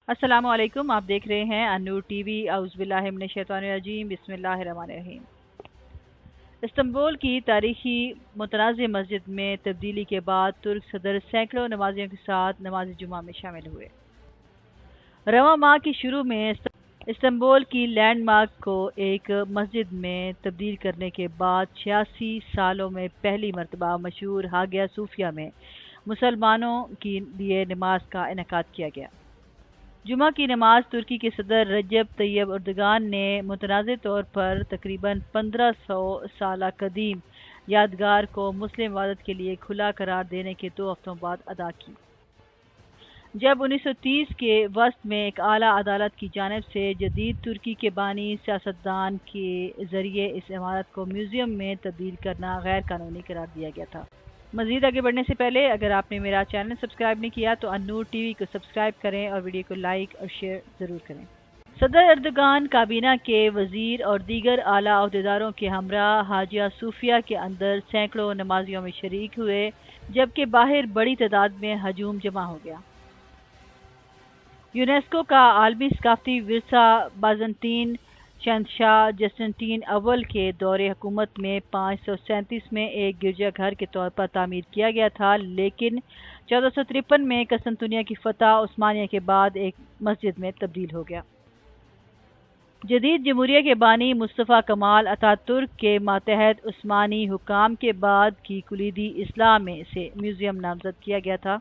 السلام علیکم، آپ دیکھ رہے ہیں انور ٹی وی۔ اعوذ باللہ من الشیطان الرجیم، بسم اللہ الرحمن الرحیم۔ استنبول کی تاریخی متنازع مسجد میں تبدیلی کے بعد ترک صدر سینکڑوں نمازیوں کے ساتھ نماز جمعہ میں شامل ہوئے۔ رواں ماہ کے شروع میں استنبول کی لینڈ مارک کو ایک مسجد میں تبدیل کرنے کے بعد 86 سالوں میں پہلی مرتبہ مشہور ہاگیا صوفیہ میں مسلمانوں کے لیے نماز کا انعقاد کیا گیا۔ جمعہ کی نماز ترکی کے صدر رجب طیب اردگان نے متنازع طور پر تقریباً 1500 سالہ قدیم یادگار کو مسلم عبادت کے لیے کھلا قرار دینے کے 2 ہفتوں بعد ادا کی، جب 1930 کے وسط میں ایک اعلیٰ عدالت کی جانب سے جدید ترکی کے بانی سیاستدان کے ذریعے اس عمارت کو میوزیم میں تبدیل کرنا غیر قانونی قرار دیا گیا تھا۔ مزید آگے بڑھنے سے پہلے اگر آپ نے میرا چینل سبسکرائب نہیں کیا تو انور ٹی وی کو سبسکرائب کریں اور ویڈیو کو لائک اور شیئر ضرور کریں۔ صدر اردگان کابینہ کے وزیر اور دیگر اعلیٰ عہدیداروں کے ہمراہ ہاجیہ صوفیہ کے اندر سینکڑوں نمازیوں میں شریک ہوئے، جبکہ باہر بڑی تعداد میں ہجوم جمع ہو گیا۔ یونیسکو کا عالمی ثقافتی ورثہ بازنطین شہنشاہ جسٹنٹین اول کے دور حکومت میں 537 میں ایک گرجا گھر کے طور پر تعمیر کیا گیا تھا، لیکن 1453 میں قسطنطنیہ کی فتح عثمانیہ کے بعد ایک مسجد میں تبدیل ہو گیا۔ جدید جمہوریہ کے بانی مصطفیٰ کمال اتاترک کے ماتحت عثمانی حکام کے بعد کی کلیدی اصلاح میں اسے میوزیم نامزد کیا گیا تھا۔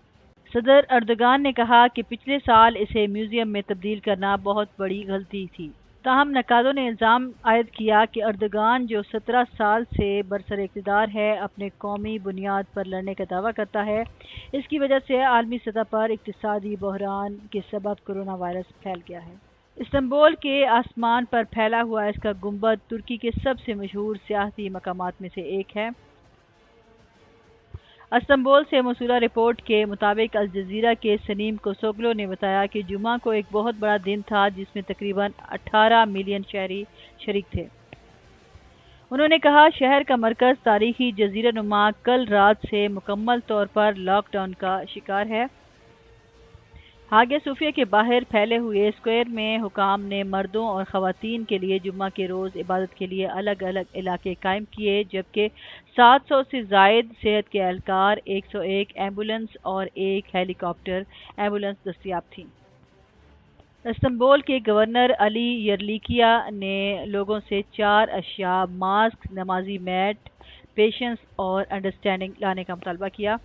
صدر اردگان نے کہا کہ پچھلے سال اسے میوزیم میں تبدیل کرنا بہت بڑی غلطی تھی۔ تاہم نقادوں نے الزام عائد کیا کہ اردگان، جو 17 سال سے برسر اقتدار ہے، اپنے قومی بنیاد پر لڑنے کا دعویٰ کرتا ہے۔ اس کی وجہ سے عالمی سطح پر اقتصادی بحران کے سبب کورونا وائرس پھیل گیا ہے۔ استنبول کے آسمان پر پھیلا ہوا اس کا گنبد ترکی کے سب سے مشہور سیاحتی مقامات میں سے ایک ہے۔ استنبول سے موصولہ رپورٹ کے مطابق الجزیرہ کے سنیم کوسوگلو نے بتایا کہ جمعہ کو ایک بہت بڑا دن تھا جس میں تقریباً 18 ملین شہری شریک تھے۔ انہوں نے کہا شہر کا مرکز تاریخی جزیرہ نما کل رات سے مکمل طور پر لاک ڈاؤن کا شکار ہے۔ ہاگیا صوفیہ کے باہر پھیلے ہوئے اسکوائر میں حکام نے مردوں اور خواتین کے لیے جمعہ کے روز عبادت کے لیے الگ الگ علاقے قائم کیے، جبکہ 700 سے زائد صحت کے اہلکار، 101 ایمبولینس اور ایک ہیلی کاپٹر ایمبولینس دستیاب تھیں۔ استنبول کے گورنر علی یرلیکیا نے لوگوں سے 4 اشیاء ماسک، نمازی میٹ، پیشنس اور انڈرسٹینڈنگ لانے کا مطالبہ کیا۔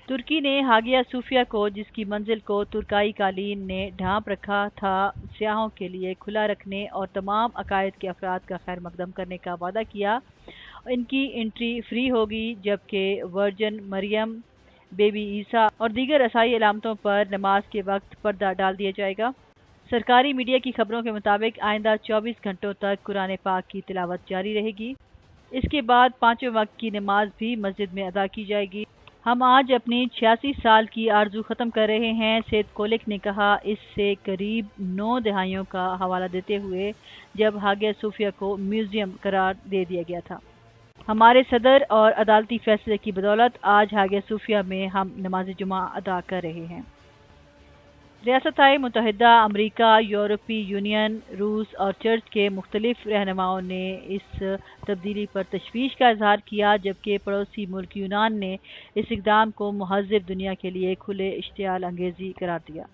ترکی نے ہاگیا صوفیہ کو، جس کی منزل کو ترکائی قالین نے ڈھانپ رکھا تھا، سیاحوں کے لیے کھلا رکھنے اور تمام عقائد کے افراد کا خیر مقدم کرنے کا وعدہ کیا۔ ان کی انٹری فری ہوگی، جبکہ ورجن مریم، بیبی عیسیٰ اور دیگر عیسائی علامتوں پر نماز کے وقت پردہ ڈال دیا جائے گا۔ سرکاری میڈیا کی خبروں کے مطابق آئندہ 24 گھنٹوں تک قرآن پاک کی تلاوت جاری رہے گی۔ اس کے بعد 5 وقت کی نماز بھی مسجد میں ادا کی جائے گی۔ ہم آج اپنی 86 سال کی آرزو ختم کر رہے ہیں، سید کولک نے کہا، اس سے قریب 9 دہائیوں کا حوالہ دیتے ہوئے جب ہاگیا صوفیہ کو میوزیم قرار دے دیا گیا تھا۔ ہمارے صدر اور عدالتی فیصلے کی بدولت آج ہاگیا صوفیہ میں ہم نماز جمعہ ادا کر رہے ہیں۔ ریاستہائے متحدہ امریکہ، یورپی یونین، روس اور چرچ کے مختلف رہنماؤں نے اس تبدیلی پر تشویش کا اظہار کیا، جبکہ پڑوسی ملک یونان نے اس اقدام کو مہذب دنیا کے لیے کھلے اشتعال انگیزی قرار دیا۔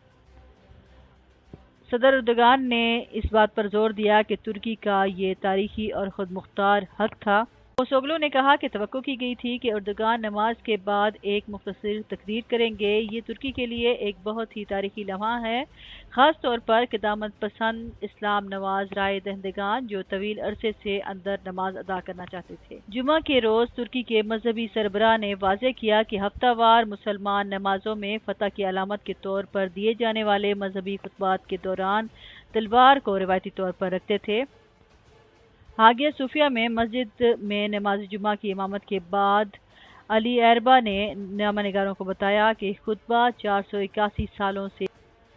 صدر اردگان نے اس بات پر زور دیا کہ ترکی کا یہ تاریخی اور خود مختار حق تھا۔ کوسوگلو نے کہا کہ توقع کی گئی تھی کہ اردگان نماز کے بعد ایک مختصر تقریر کریں گے۔ یہ ترکی کے لیے ایک بہت ہی تاریخی لمحہ ہے، خاص طور پر قدامت پسند اسلام نواز رائے دہندگان جو طویل عرصے سے اندر نماز ادا کرنا چاہتے تھے۔ جمعہ کے روز ترکی کے مذہبی سربراہ نے واضح کیا کہ ہفتہ وار مسلمان نمازوں میں فتح کی علامت کے طور پر دیے جانے والے مذہبی خطبات کے دوران تلوار کو روایتی طور پر رکھتے تھے۔ ہاگیا صوفیہ میں مسجد میں نماز جمعہ کی امامت کے بعد علی اربا نے نامہ نگاروں کو بتایا کہ خطبہ 481 سالوں سے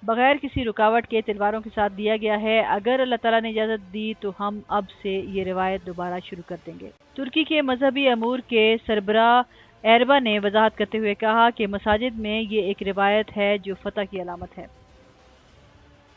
بغیر کسی رکاوٹ کے تلواروں کے ساتھ دیا گیا ہے۔ اگر اللہ تعالیٰ نے اجازت دی تو ہم اب سے یہ روایت دوبارہ شروع کر دیں گے۔ ترکی کے مذہبی امور کے سربراہ اربا نے وضاحت کرتے ہوئے کہا کہ مساجد میں یہ ایک روایت ہے جو فتح کی علامت ہے۔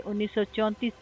1934